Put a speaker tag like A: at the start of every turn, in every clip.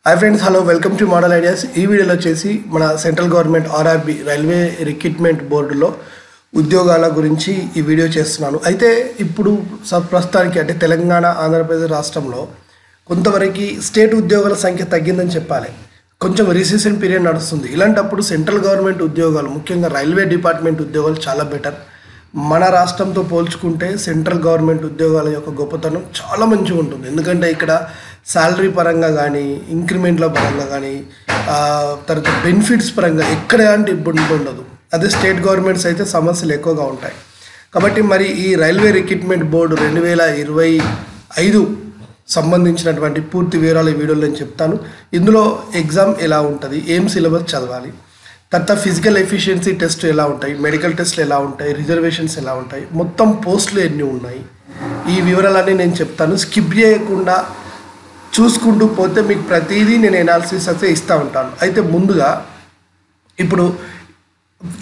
A: Hi friends, hello, welcome to model ideas. ఈ వీడియోలో వచ్చేసి మన central government RRB railway recruitment బోర్డులో ఉద్యోగాల గురించి ఈ వీడియో చేస్తున్నాను. అయితే ఇప్పుడు ప్రస్తుతానికి అంటే తెలంగాణ, ఆంధ్రప్రదేశ్ రాష్ట్రంలో కొంతవరకు స్టేట్ ఉద్యోగాల సంఖ్య తగ్గిందని చెప్పాలి. కొంచెం రిసెషన్ పీరియడ్ నడుస్తుంది. ఇలాంటప్పుడు సెంట్రల్ గవర్నమెంట్ ఉద్యోగాలు, ముఖ్యంగా రైల్వే డిపార్ట్మెంట్ ఉద్యోగాలు చాలా బెటర్. మన రాష్ట్రంతో పోల్చుకుంటే సెంట్రల్ గవర్నమెంట్ ఉద్యోగాల యొక్క గొప్పతనం చాలా మంచిగా ఉంటుంది. ఎందుకంటే ఇక్కడ శాలరీ పరంగా కానీ, ఇంక్రిమెంట్ల పరంగా కానీ, తర్వాత బెనిఫిట్స్ పరంగా ఎక్కడ అంటే ఇబ్బంది ఉండదు. అదే స్టేట్ గవర్నమెంట్స్ అయితే సమస్యలు ఎక్కువగా ఉంటాయి. కాబట్టి మరి ఈ రైల్వే రిక్రూట్మెంట్ బోర్డు 2025 సంబంధించినటువంటి పూర్తి వివరాలు ఈ వీడియోలో నేను చెప్తాను. ఇందులో ఎగ్జామ్ ఎలా ఉంటుంది, ఏం సిలబస్ చదవాలి, తర్వాత ఫిజికల్ ఎఫిషియన్సీ టెస్ట్ ఎలా ఉంటాయి, మెడికల్ టెస్ట్లు ఎలా ఉంటాయి, రిజర్వేషన్స్ ఎలా ఉంటాయి, మొత్తం పోస్టులు ఎన్ని ఉన్నాయి, ఈ వివరాలన్నీ నేను చెప్తాను. స్కిప్ చేయకుండా చూసుకుంటూ పోతే మీకు ప్రతిదీ నేను ఎనాలిసిస్ అయితే ఇస్తూ ఉంటాను. అయితే ముందుగా ఇప్పుడు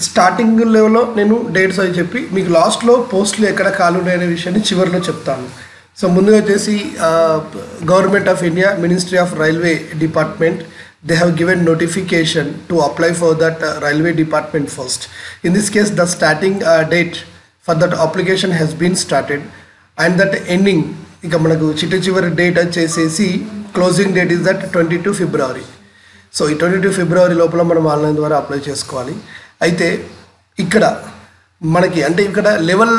A: స్టార్టింగ్ లెవెల్లో నేను డేట్స్ అవి చెప్పి మీకు లాస్ట్లో పోస్టులు ఎక్కడ ఖాళీ ఉన్నాయనే విషయాన్ని చివరిలో చెప్తాను. సో ముందుగా వచ్చేసి government of India, ministry of railway department, they have given notification to apply for that railway department first. In this case, the starting date for that application has been started, and that ending ఇక మనకు చివరి date వచ్చేసేసి closing date is that 22 February. So ఈ 22 ఫిబ్రవరి లోపల మనం online ద్వారా apply చేసుకోవాలి. అయితే ఇక్కడ మనకి అంటే ఇక్కడ లెవెల్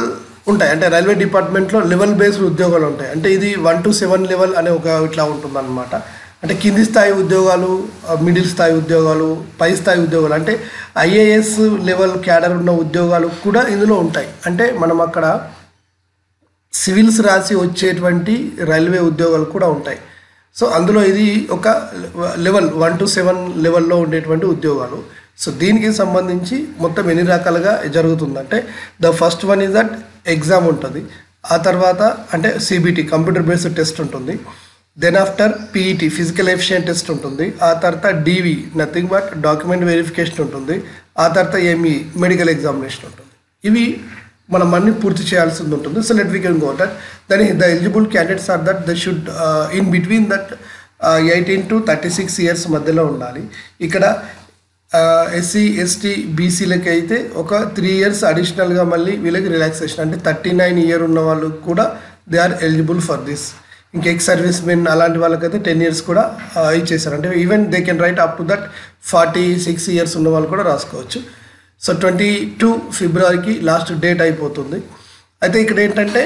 A: ఉంటాయి. అంటే రైల్వే డిపార్ట్మెంట్లో లెవెల్ బేస్డ్ ఉద్యోగాలు ఉంటాయి. అంటే ఇది 1 to 7 లెవెల్ అనే ఒక ఇట్లా ఉంటుందన్నమాట. అంటే కింది స్థాయి ఉద్యోగాలు, మిడిల్ స్థాయి ఉద్యోగాలు, పై స్థాయి ఉద్యోగాలు, అంటే ఐఏఎస్ లెవెల్ క్యాడర్ ఉన్న ఉద్యోగాలు కూడా ఇందులో ఉంటాయి. అంటే మనం అక్కడ సివిల్స్ రాసి వచ్చేటువంటి రైల్వే ఉద్యోగాలు కూడా ఉంటాయి. సో అందులో ఇది ఒక లెవెల్ 1 to 7 లెవెల్లో ఉండేటువంటి ఉద్యోగాలు. సో దీనికి సంబంధించి మొత్తం ఎన్ని రకాలుగా జరుగుతుందంటే the first one is that exam ఉంటుంది. ఆ తర్వాత అంటే సిబిటి, కంప్యూటర్ బేస్డ్ టెస్ట్ ఉంటుంది. Then after PET, physical efficient test ఉంటుంది. ఆ తర్వాత DV, nothing but document verification ఉంటుంది. ఆ తర్వాత ఎంఈ, మెడికల్ ఎగ్జామినేషన్ ఉంటుంది. ఇవి మనం అన్ని పూర్తి చేయాల్సింది ఉంటుంది. So let we can go that then the eligible candidates are that they should in between that 18 to 36 years మధ్యలో ఉండాలి. ఇక్కడ ఎస్సీ, ఎస్టీ, బీసీలకి అయితే ఒక 3 ఇయర్స్ అడిషనల్గా మళ్ళీ వీళ్ళకి రిలాక్సేషన్, అంటే 39 ఇయర్ ఉన్న వాళ్ళు కూడా they are eligible for this. ఇంకా ఎక్స్ సర్వీస్ మెన్ అలాంటి వాళ్ళకైతే 10 ఇయర్స్ కూడా ఇచ్చేసారు. అంటే even they can right up to that 46 years ఉన్న వాళ్ళు కూడా రాసుకోవచ్చు. సో 22 ఫిబ్రవరికి లాస్ట్ డేట్ అయిపోతుంది. అయితే ఇక్కడ ఏంటంటే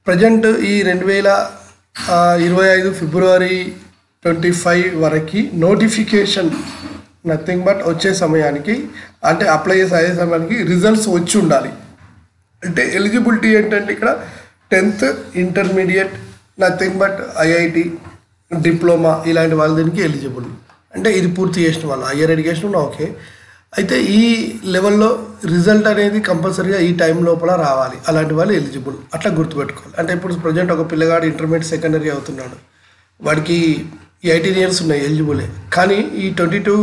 A: ప్రజెంట్ ఈ 2025 ఫిబ్రవరి 25 వరకు నోటిఫికేషన్ నథింగ్ బట్ వచ్చే సమయానికి, అంటే అప్లై చేసే అయ్యే సమయానికి రిజల్ట్స్ వచ్చి ఉండాలి. అంటే ఎలిజిబిలిటీ ఏంటంటే ఇక్కడ 10th intermediate, nothing but IIT, diploma ఇలాంటి వాళ్ళ దీనికి ఎలిజిబుల్. అంటే ఇది పూర్తి చేసిన వాళ్ళు, హయ్యర్ ఎడ్యుకేషన్ ఉన్నా ఓకే. అయితే ఈ లెవెల్లో రిజల్ట్ అనేది కంపల్సరీగా ఈ టైం లోపల రావాలి. అలాంటి వాళ్ళు ఎలిజిబుల్, అట్లా గుర్తుపెట్టుకోవాలి. అంటే ఇప్పుడు ప్రజెంట్ ఒక పిల్లగాడు ఇంటర్మీడియట్ సెకండరీ అవుతున్నాడు, వాడికి 18 ఇయర్స్ ఉన్నాయి, ఎలిజిబులే. కానీ ఈ 22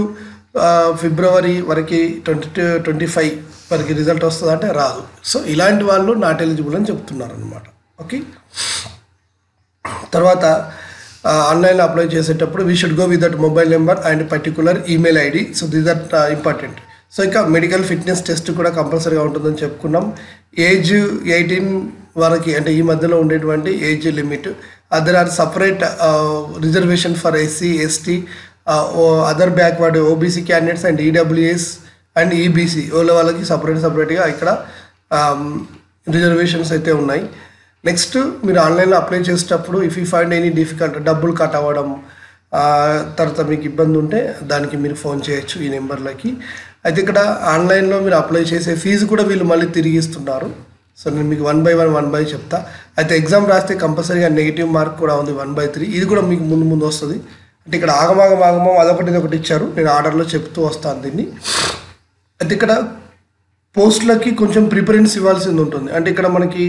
A: ఫిబ్రవరి వరకు 25 వరకు రిజల్ట్ వస్తుంది అంటే రాదు. సో ఇలాంటి వాళ్ళు నాట్ ఎలిజిబుల్ అని చెప్తున్నారు అనమాట. ఓకే, తర్వాత ఆన్లైన్లో అప్లై చేసేటప్పుడు we should go with that mobile number and particular email ID. So these are important. So ఇంకా మెడికల్ ఫిట్నెస్ టెస్ట్ కూడా కంపల్సరీగా ఉంటుందని చెప్పుకున్నాం. ఏజ్ 18 వరకు, అంటే ఈ మధ్యలో ఉండేటువంటి age limit. Other are separate reservation for SC, ST, other backward OBC candidates and EWS and EBC వాళ్ళకి సపరేట్గా ఇక్కడ రిజర్వేషన్స్ అయితే ఉన్నాయి. నెక్స్ట్ మీరు ఆన్లైన్లో అప్లై చేసేటప్పుడు if you find any difficult, డబ్బులు కట్ అవ్వడం, తర్వాత మీకు ఇబ్బంది ఉంటే దానికి మీరు ఫోన్ చేయొచ్చు ఈ నెంబర్లకి. అయితే ఇక్కడ ఆన్లైన్లో మీరు అప్లై చేసే ఫీజు కూడా వీళ్ళు మళ్ళీ తిరిగి ఇస్తున్నారు. సో నేను మీకు 1 by 1 చెప్తా. అయితే ఎగ్జామ్ రాస్తే కంపల్సరీగా నెగిటివ్ మార్క్ కూడా ఉంది 1/3. ఇది కూడా మీకు ముందు వస్తుంది. అంటే ఇక్కడ ఆగమాగం అదొకటి ఇచ్చారు, నేను ఆర్డర్లో చెప్తూ వస్తాను దీన్ని. అయితే ఇక్కడ పోస్టులకి కొంచెం ప్రిఫరెన్స్ ఇవ్వాల్సింది ఉంటుంది. అంటే ఇక్కడ మనకి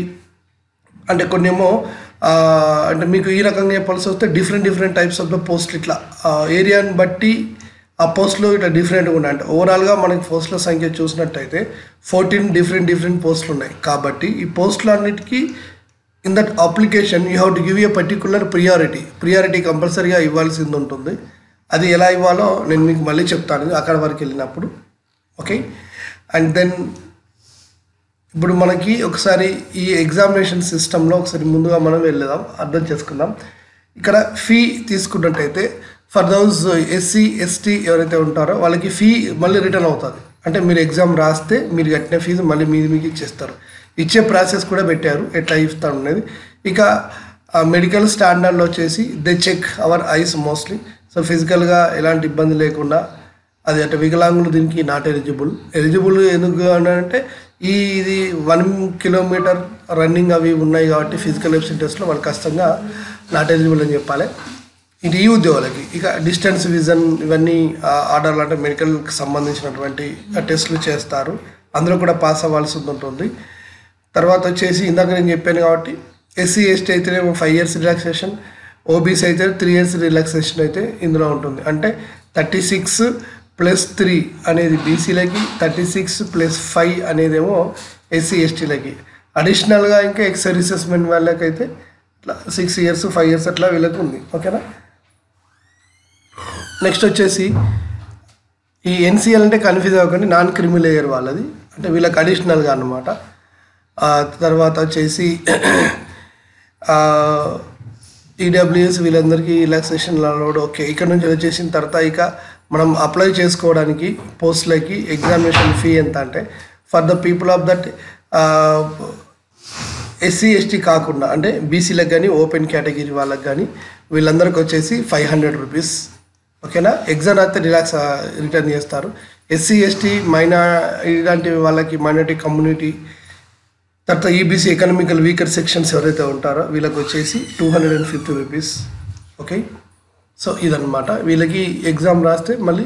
A: అంటే కొన్ని ఏమో అంటే మీకు ఈ రకంగా చెప్పాల్సి వస్తే డిఫరెంట్ టైప్స్ ఆఫ్ ద పోస్టులు, ఇట్లా ఏరియాని బట్టి ఆ పోస్టులు ఇట్లా డిఫరెంట్గా ఉన్నాయి. అంటే ఓవరాల్గా మనకి పోస్టుల సంఖ్య చూసినట్టయితే 14 డిఫరెంట్ పోస్టులు ఉన్నాయి. కాబట్టి ఈ పోస్టులన్నిటికీ in that application you have to give a particular priority కంపల్సరీగా ఇవ్వాల్సింది ఉంటుంది. అది ఎలా ఇవ్వాలో నేను మీకు మళ్ళీ చెప్తాను అక్కడ వరకు వెళ్ళినప్పుడు. ఓకే, అండ్ దెన్ ఇప్పుడు మనకి ఒకసారి ఈ ఎగ్జామినేషన్ సిస్టంలో ఒకసారి ముందుగా మనం వెళ్దాం, అర్థం చేసుకుందాం. ఇక్కడ ఫీ తీసుకున్నట్టయితే ఫర్ దోస్ ఎస్సీ ఎస్టీ ఎవరైతే ఉంటారో వాళ్ళకి ఫీ మళ్ళీ రిటర్న్ అవుతుంది. అంటే మీరు ఎగ్జామ్ రాస్తే మీరు కట్టిన ఫీజు మళ్ళీ మీకు ఇచ్చేస్తారు. ఇచ్చే ప్రాసెస్ కూడా పెట్టారు ఎట్లా ఇస్తాను అనేది. ఇక మెడికల్ స్టాండర్డ్లో వచ్చేసి they check our eyes mostly. So ఫిజికల్గా ఎలాంటి ఇబ్బంది లేకుండా అది అంటే వికలాంగులు దీనికి నాట్ ఎలిజిబుల్ ఎందుకు అంటే ఇది 1 కిలోమీటర్ రన్నింగ్ అవి ఉన్నాయి కాబట్టి ఫిజికల్ ఎఫిషియెంట్ టెస్ట్లో వాళ్ళు కష్టంగా నాట్ ఎలిజిబుల్ అని చెప్పాలి. ఇది ఈ ఉద్యోగులకి. ఇక డిస్టెన్స్ విజన్ ఇవన్నీ ఆర్డర్లు అంటే మెడికల్కి సంబంధించినటువంటి టెస్టులు చేస్తారు, అందులో కూడా పాస్ అవ్వాల్సి ఉంటుంది. తర్వాత వచ్చేసి ఇందాక నేను చెప్పాను కాబట్టి ఎస్సీ ఎస్టీ అయితే 5 years రిలాక్సేషన్, ఓబీసీ అయితే 3 years రిలాక్సేషన్ అయితే ఇందులో ఉంటుంది. అంటే 36+3 అనేది బీసీలకి, 36+5 అనేదేమో ఎస్సీ ఎస్టీలకి. అడిషనల్గా ఇంకా ఎక్స్ సర్వీసెస్మెన్ వాళ్ళకైతే ఇట్లా 6 years 5 years అట్లా వీళ్ళకి ఉంది. ఓకేనా. నెక్స్ట్ వచ్చేసి ఈ ఎన్సీఎల్ అంటే కన్ఫ్యూజ్ అవ్వకండి, నాన్ క్రిమి లేయర్ వాళ్ళది, అంటే వీళ్ళకి అడిషనల్గా అన్నమాట. తర్వాత వచ్చేసి ఈడబ్ల్యూఎస్ వీళ్ళందరికీ రిలాక్సేషన్ అలౌడ్. ఓకే, ఇక్కడ నుంచి వచ్చేసిన తర్వాత ఇక మనం అప్లై చేసుకోవడానికి పోస్టులకి ఎగ్జామినేషన్ ఫీ ఎంత అంటే for the people of that SC ST కాకుండా అంటే బీసీలకు కానీ ఓపెన్ కేటగిరీ వాళ్ళకి కానీ వీళ్ళందరికీ వచ్చేసి 500 rupees. ఓకేనా. ఎగ్జామ్ అయితే రిటర్న్ చేస్తారు. ఎస్సీ ఎస్టీ ఇలాంటి వాళ్ళకి మైనారిటీ కమ్యూనిటీ, తర్వాత ఈబీసీ ఎకనామికల్ వీకర్ సెక్షన్స్ ఎవరైతే ఉంటారో వీళ్ళకి వచ్చేసి 250 rupees. ఓకే, సో ఇదన్నమాట. వీళ్ళకి ఎగ్జామ్ రాస్తే మళ్ళీ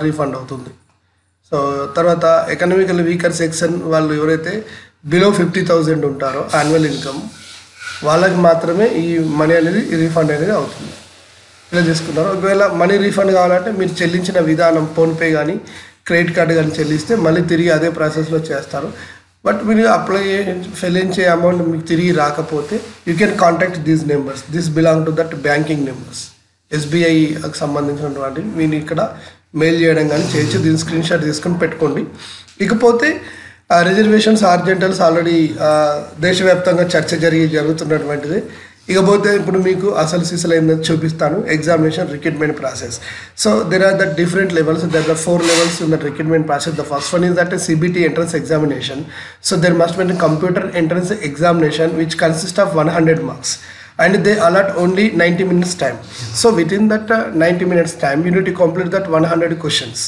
A: రీఫండ్ అవుతుంది. సో తర్వాత ఎకనామికల్ వీకర్ సెక్షన్ వాళ్ళు ఎవరైతే బిలో 50,000 ఉంటారో యాన్యువల్ ఇన్కమ్ వాళ్ళకి మాత్రమే ఈ మనీ అనేది రీఫండ్ అనేది అవుతుంది. ఇలా తీసుకున్నారు. ఒకవేళ మనీ రీఫండ్ కావాలంటే మీరు చెల్లించిన విధానం ఫోన్పే కానీ క్రెడిట్ కార్డు కానీ చెల్లిస్తే మళ్ళీ తిరిగి అదే ప్రాసెస్లో చేస్తారు. బట్ మీరు చెల్లించే అమౌంట్ మీకు తిరిగి రాకపోతే you can contact these numbers. This belong to that banking numbers. ఎస్బీఐకి సంబంధించినటువంటి మీరు ఇక్కడ మెయిల్ చేయడం కానీ చేయొచ్చు. దీని స్క్రీన్ షాట్ తీసుకొని పెట్టుకోండి. ఇకపోతే రిజర్వేషన్స్ ఆర్జెంటల్స్ ఆల్రెడీ దేశవ్యాప్తంగా చర్చ జరుగుతున్నటువంటిది. ఇకపోతే ఇప్పుడు మీకు అసలు సిసలైందని చూపిస్తాను examination recruitment process. So there are the different levels. There are 4 levels in the recruitment process. The first one is that CBT entrance examination. So there must be a computer entrance examination which consists of 100 marks and they allot only 90 minutes time. So within that 90 minutes time you need to complete that 100 questions.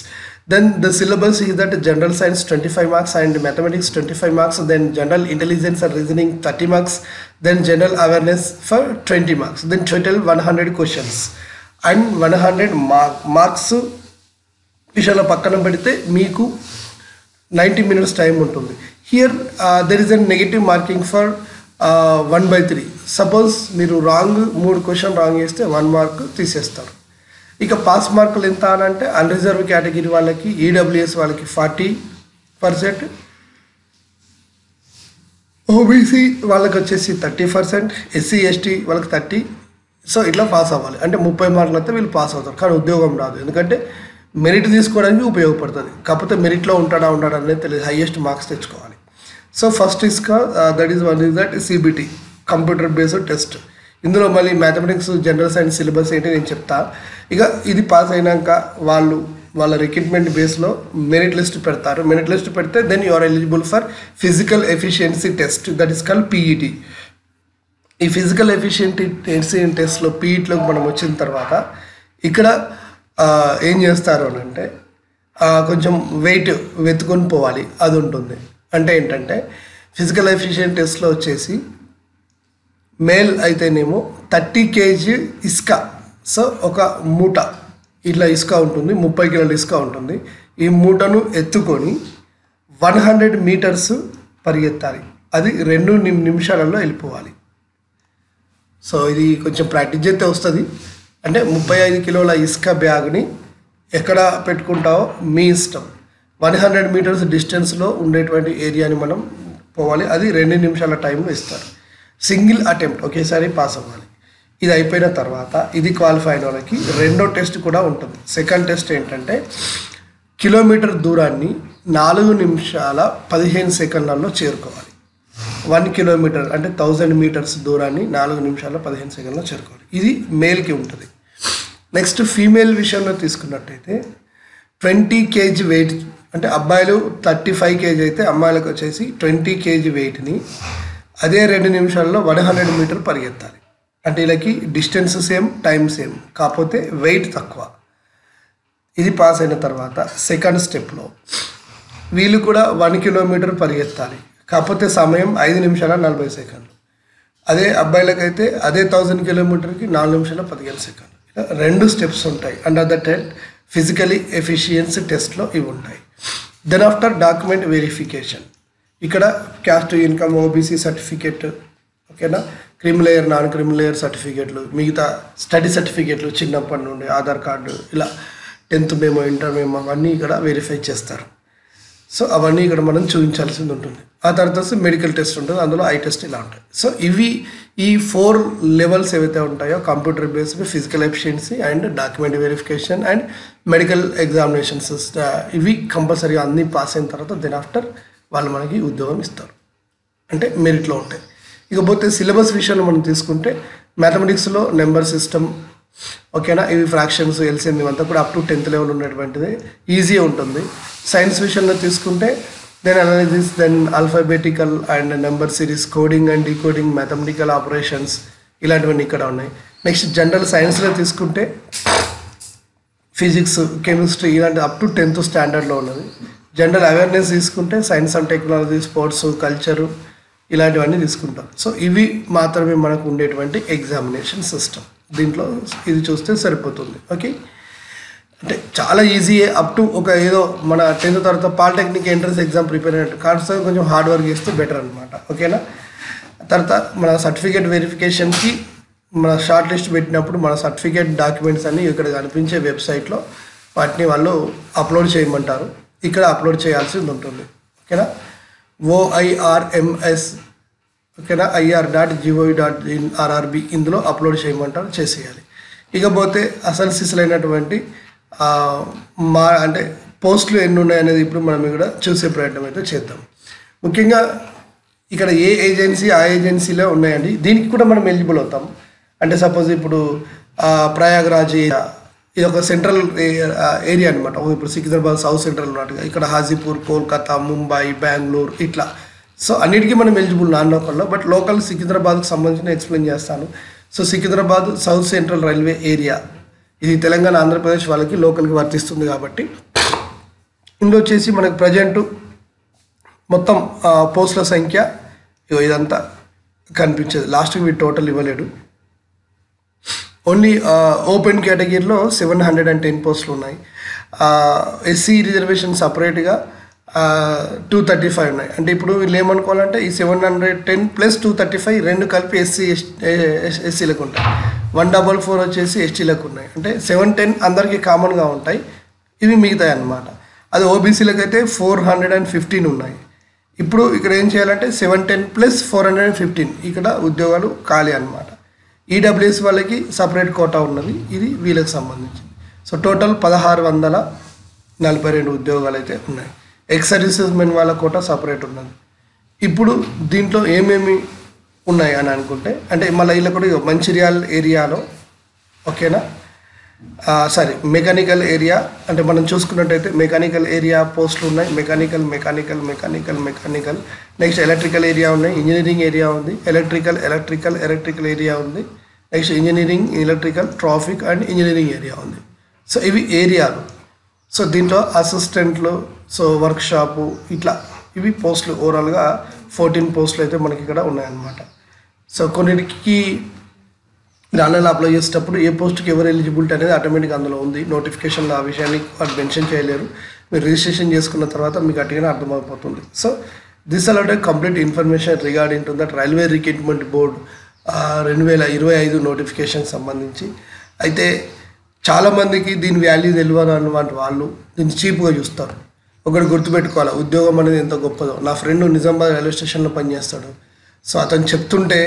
A: Then the syllabus is that general science 25 marks and mathematics 25 marks, then general intelligence and reasoning 30 marks, then general awareness for 20 marks, then total 100 questions and 100 marks విషయాల పక్కన పెడితే మీకు 90 minutes time ఉంటుంది. Here there is a negative marking for 1/3. Suppose మీరు wrong 3 questions wrong చేస్తే 1 mark తీసేస్తారు. ఇక pass మార్కులు ఎంత అని అంటే అన్రిజర్వ్ కేటగిరీ వాళ్ళకి ఈడబ్ల్యూఎస్ వాళ్ళకి 40%, ఓబీసీ వాళ్ళకి వచ్చేసి 30%, ఎస్సీ ఎస్టీ వాళ్ళకి 30. సో ఇట్లా పాస్ అవ్వాలి. అంటే 30 మార్కులు అయితే వీళ్ళు పాస్ అవుతారు. కానీ ఉద్యోగం రాదు, ఎందుకంటే మెరిట్ తీసుకోవడానికి ఉపయోగపడుతుంది. కాకపోతే మెరిట్లో ఉంటాడా అనేది తెలియదు, హైయెస్ట్ మార్క్స్ తెచ్చుకోవాలి. So first is that is one is that CBT computer based test. ఇందులో మళ్ళీ మ్యాథమెటిక్స్ జనరల్ సైన్స్ సిలబస్ ఏంటి నేను చెప్తా. ఇక ఇది పాస్ అయినాక వాళ్ళ రిక్రూట్మెంట్ బేస్లో మెరిట్ లిస్ట్ పెడతారు. మెరిట్ లిస్ట్ పెడితే then you are eligible for physical efficiency test, that is called PET. ఈ ఫిజికల్ ఎఫిషియన్సీ టెస్ట్లో పీఈటీలోకి మనం వచ్చిన తర్వాత ఇక్కడ ఏం చేస్తారు అని అంటే కొంచెం వెయిట్ వెతుకొని పోవాలి, అది ఉంటుంది. అంటే ఏంటంటే ఫిజికల్ ఎఫిషియన్సీ టెస్ట్లో వచ్చేసి మేల్ అయితేనేమో 30 kg ఇసుక. సో ఒక మూట ఇట్లా ఇసుక ఉంటుంది, 30 కిలోల ఇసుక ఉంటుంది. ఈ మూటను ఎత్తుకొని 100 meters పరిగెత్తాలి. అది 2 నిమిషాలలో వెళ్ళిపోవాలి. సో ఇది కొంచెం ప్రాక్టీస్ చేస్తే వస్తుంది. అంటే 35 కిలోల ఇసుక బ్యాగ్ని ఎక్కడ పెట్టుకుంటావో మీ ఇష్టం. 100 meters డిస్టెన్స్లో ఉండేటువంటి ఏరియాని మనం పోవాలి. అది 2 నిమిషాల టైంలో ఇస్తారు. సింగిల్ అటెంప్ట్, ఒకేసారి పాస్ అవ్వాలి. ఇది అయిపోయిన తర్వాత ఇది క్వాలిఫై అయిన వాళ్ళకి రెండో టెస్ట్ కూడా ఉంటుంది. సెకండ్ టెస్ట్ ఏంటంటే కిలోమీటర్ దూరాన్ని 4 నిమిషాల 15 సెకండ్లలో చేరుకోవాలి. 1 కిలోమీటర్ అంటే 1000 మీటర్స్ దూరాన్ని 4 నిమిషాల 15 సెకండ్లో చేరుకోవాలి. ఇది మేల్కి ఉంటుంది. నెక్స్ట్ ఫీమేల్ విషయంలో తీసుకున్నట్టయితే 20 kg వెయిట్, అంటే అబ్బాయిలు 35 kg అయితే అమ్మాయిలకు వచ్చేసి 20 kg వెయిట్ని అదే 2 నిమిషాల్లో 100 మీటర్ పరిగెత్తాలి. అంటే వీళ్ళకి డిస్టెన్స్ సేమ్, టైం సేమ్, కాకపోతే వెయిట్ తక్కువ. ఇది పాస్ అయిన తర్వాత సెకండ్ స్టెప్లో వీళ్ళు కూడా 1 కిలోమీటర్ పరిగెత్తాలి, కాకపోతే సమయం 5 నిమిషాల 40 సెకండ్లు. అదే అబ్బాయిలకైతే అదే 1000 కిలోమీటర్కి 4 నిమిషాల 15 సెకండ్లు. ఇలా 2 స్టెప్స్ ఉంటాయి. Under the test physically efficiency టెస్ట్లో ఇవి ఉంటాయి. దెన్ ఆఫ్టర్ డాక్యుమెంట్ వెరిఫికేషన్, ఇక్కడ క్యాస్ట్ ఇన్కమ్, ఓబీసీ సర్టిఫికేట్, ఓకేనా, crime layer, non crime layer సర్టిఫికేట్లు, మిగతా స్టడీ సర్టిఫికేట్లు చిన్నప్పటి నుండి, ఆధార్ కార్డు, ఇలా 10th మేమో ఇంటర్ మేమో అవన్నీ ఇక్కడ వెరిఫై చేస్తారు. సో అవన్నీ ఇక్కడ మనం చూపించాల్సింది ఉంటుంది. ఆ తర్వాత మెడికల్ టెస్ట్ ఉంటుంది, అందులో ఐ టెస్ట్ ఇలా ఉంటాయి. సో ఇవి ఈ 4 లెవెల్స్ ఏవైతే ఉంటాయో computer based, physical efficiency and document verification and medical examinations, ఇవి కంపల్సరీగా అన్నీ పాస్ అయిన తర్వాత దెన్ ఆఫ్టర్ వాళ్ళు మనకి ఉద్యోగం ఇస్తారు, అంటే మెరిట్లో ఉంటాయి. ఇకపోతే సిలబస్ విషయంలో మనం తీసుకుంటే మ్యాథమెటిక్స్లో నెంబర్ సిస్టమ్, ఓకేనా, ఇవి ఫ్రాక్షన్స్, ఎల్సిఎం ఇవంతా కూడా అప్ టు 10th లెవెల్ ఉన్నటువంటిది, ఈజీగా ఉంటుంది. సైన్స్ విషయంలో తీసుకుంటే then analysis, then alphabetical and number series, coding and decoding, mathematical operations, ఇలాంటివన్నీ ఇక్కడ ఉన్నాయి. నెక్స్ట్ జనరల్ సైన్స్లో తీసుకుంటే ఫిజిక్స్, కెమిస్ట్రీ, ఇలాంటి అప్ టు 10th స్టాండర్డ్లో ఉన్నది. జనరల్ అవేర్నెస్ తీసుకుంటే science and technology, sports, culture, ఇలాంటివన్నీ తీసుకుంటాం. సో ఇవి మాత్రమే మనకు ఉండేటువంటి ఎగ్జామినేషన్ సిస్టమ్. దీంట్లో ఇది చూస్తే సరిపోతుంది. ఓకే, అంటే చాలా ఈజీయే. అప్ టు ఒక ఏదో మన 10th తర్వాత పాలిటెక్నిక్ ఎంట్రన్స్ ఎగ్జామ్ ప్రిపేర్ అయినట్టు కాన్సెప్ట్, కొంచెం హార్డ్ వర్క్ చేస్తే బెటర్ అనమాట. ఓకేనా, తర్వాత మన సర్టిఫికేట్ వెరిఫికేషన్కి మన షార్ట్ లిస్ట్ పెట్టినప్పుడు మన సర్టిఫికేట్ డాక్యుమెంట్స్ అన్నీ ఇక్కడ కనిపించే వెబ్సైట్లో వాటిని వాళ్ళు అప్లోడ్ చేయమంటారు. ఇక్కడ అప్లోడ్ చేయాల్సింది ఉంటుంది. ఓకేనా, OIRMS, ఓకేనా, ir.gov.in RRB, ఇందులో అప్లోడ్ చేయమంటారు, చేసేయాలి. ఇకపోతే అసలు సిసలైనటువంటి అంటే పోస్టులు ఎన్ని ఉన్నాయనేది ఇప్పుడు మనం ఇక్కడ చూసే ప్రయత్నం అయితే చేద్దాం. ముఖ్యంగా ఇక్కడ ఏ ఏజెన్సీ ఆ ఏజెన్సీలో ఉన్నాయండి, దీనికి కూడా మనం ఎలిజిబుల్ అవుతాం. అంటే సపోజ్ ఇప్పుడు ప్రయాగ్రాజ్, ఇది ఒక సెంట్రల్ ఏరియా అనమాట. ఇప్పుడు సికింద్రాబాద్ సౌత్ సెంట్రల్ ఉన్నట్టుగా ఇక్కడ హాజీపూర్, కోల్కతా, ముంబై, బెంగళూరు, ఇట్లా. సో అన్నిటికీ మనం ఎలిజిబుల్ నాన్ లోకల్లో. బట్ లోకల్ సికింద్రాబాద్కి సంబంధించిన ఎక్స్ప్లెయిన్ చేస్తాను. So Secunderabad south central railway area, ఇది తెలంగాణ, ఆంధ్రప్రదేశ్ వాళ్ళకి లోకల్కి వర్తిస్తుంది. కాబట్టి ఇందులో వచ్చేసి మనకు ప్రజెంట్ మొత్తం పోస్టుల సంఖ్య ఇదంతా కనిపించేది. లాస్ట్కి వీటి టోటల్ ఇవ్వలేడు. ఓన్లీ ఓపెన్ కేటగిరీలో 710 పోస్టులు ఉన్నాయి. ఎస్సీ రిజర్వేషన్ సపరేట్గా 235 ఉన్నాయి. అంటే ఇప్పుడు వీళ్ళు ఏమనుకోవాలంటే ఈ 710 + 235 రెండు కలిపి ఎస్సీలకు ఉంటాయి. 144 వచ్చేసి ఎస్టీలకు ఉన్నాయి. అంటే 710 అందరికీ కామన్గా ఉంటాయి, ఇవి మిగతాయి అన్నమాట. అది ఓబీసీలకు అయితే 415 ఉన్నాయి. ఇప్పుడు ఇక్కడ ఏం చేయాలంటే 710 + 415 ఇక్కడ ఉద్యోగాలు ఖాళీ అన్నమాట. ఈడబ్ల్యూఎస్ వాళ్ళకి సపరేట్ కోటా ఉన్నది, ఇది వీళ్ళకి సంబంధించి. సో టోటల్ 1642 ఉద్యోగాలు అయితే ఉన్నాయి. ఎక్స్ సర్వీసెస్ మెన్ వాళ్ళ కోటా సపరేట్ ఉన్నది. ఇప్పుడు దీంట్లో ఏమేమి ఉన్నాయి అని అనుకుంటే, అంటే మళ్ళీ ఇలా కూడా మంచిర్యాల ఏరియాలో, ఓకేనా, మెకానికల్ ఏరియా, అంటే మనం చూసుకున్నట్టయితే మెకానికల్ ఏరియా పోస్టులు ఉన్నాయి. మెకానికల్, నెక్స్ట్ ఎలక్ట్రికల్ ఏరియా ఉన్నాయి, ఇంజనీరింగ్ ఏరియా ఉంది, ఎలక్ట్రికల్ ఏరియా ఉంది, next engineering, electrical, traffic and engineering area ఉంది. సో ఇవి ఏరియాలు. సో దీంట్లో అసిస్టెంట్లు, సో వర్క్షాపు, ఇట్లా ఇవి పోస్టులు. ఓవరాల్గా 14 పోస్టులు అయితే మనకి ఇక్కడ ఉన్నాయన్నమాట. సో కొన్నిటికి మీరు ఆన్లైన్లో అప్లై చేసేటప్పుడు ఏ పోస్ట్కి ఎవరు ఎలిజిబిలిటీ అనేది ఆటోమేటిక్గా అందులో ఉంది. నోటిఫికేషన్లో ఆ విషయాన్ని వాళ్ళు మెన్షన్ చేయలేరు. మీరు రిజిస్ట్రేషన్ చేసుకున్న తర్వాత మీకు అటుగానే అర్థమైపోతుంది. So this a lot complete information regarding to that railway recruitment board 2025 notification సంబంధించి. అయితే చాలామందికి దీని వాల్యూ తెలియదు అన్నమాట, వాళ్ళు దీన్ని చీప్గా చూస్తారు. ఒకటి గుర్తుపెట్టుకోవాలి, ఉద్యోగం అనేది ఎంత గొప్పదో. నా ఫ్రెండ్ నిజామాబాద్ రైల్వే స్టేషన్లో పనిచేస్తాడు. సో అతను చెప్తుంటే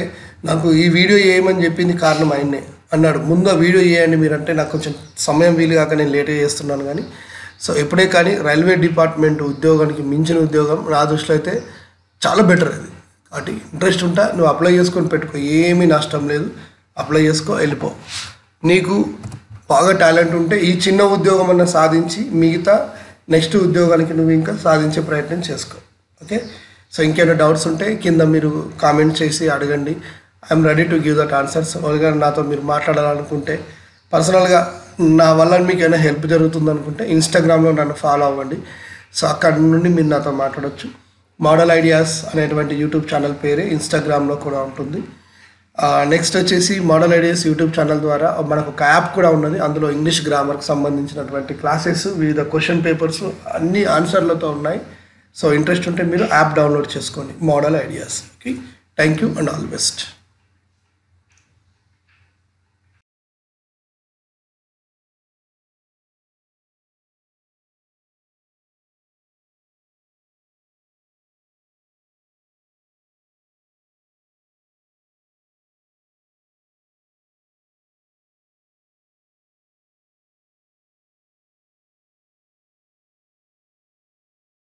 A: నాకు ఈ వీడియో చేయమని చెప్పింది కారణం ఆయన్నే అన్నాడు. ముందు ఆ వీడియో చేయండి మీరంటే నాకు కొంచెం సమయం వీలు కాక నేను లేట్గా చేస్తున్నాను. కానీ సో ఎప్పుడే కానీ రైల్వే డిపార్ట్మెంట్ ఉద్యోగానికి మించిన ఉద్యోగం నా దృష్టిలో అయితే చాలా బెటర్ అది. కాబట్టి ఇంట్రెస్ట్ ఉంటా నువ్వు అప్లై చేసుకొని పెట్టుకో, ఏమీ నష్టం లేదు. అప్లై చేసుకో, వెళ్ళిపో. నీకు బాగా టాలెంట్ ఉంటే ఈ చిన్న ఉద్యోగం అన్న సాధించి మిగతా నెక్స్ట్ ఉద్యోగానికి నువ్వు ఇంకా సాధించే ప్రయత్నం చేసుకో. ఓకే. సో ఇంకేమైనా డౌట్స్ ఉంటే కింద మీరు కామెంట్ చేసి అడగండి. I'm ready to give that answers. ఒకవేళ నాతో మీరు మాట్లాడాలనుకుంటే పర్సనల్గా నా వల్ల మీకు ఏమైనా హెల్ప్ జరుగుతుంది అనుకుంటే ఇన్స్టాగ్రామ్లో నన్ను ఫాలో అవ్వండి. సో అక్కడ నుండి మీరు నాతో మాట్లాడవచ్చు. మోడల్ ఐడియాస్ అనేటువంటి యూట్యూబ్ ఛానల్ పేరే ఇన్స్టాగ్రామ్లో కూడా ఉంటుంది. నెక్స్ట్ వచ్చేసి మోడల్ ఐడియాస్ యూట్యూబ్ ఛానల్ ద్వారా మనకు ఒక యాప్ కూడా ఉన్నది. అందులో ఇంగ్లీష్ గ్రామర్కి సంబంధించినటువంటి క్లాసెస్, వివిధ క్వశ్చన్ పేపర్స్ అన్ని ఆన్సర్లతో ఉన్నాయి. సో ఇంట్రెస్ట్ ఉంటే మీరు యాప్ డౌన్లోడ్ చేసుకోండి, model ideas. Okay. Thank you and all best.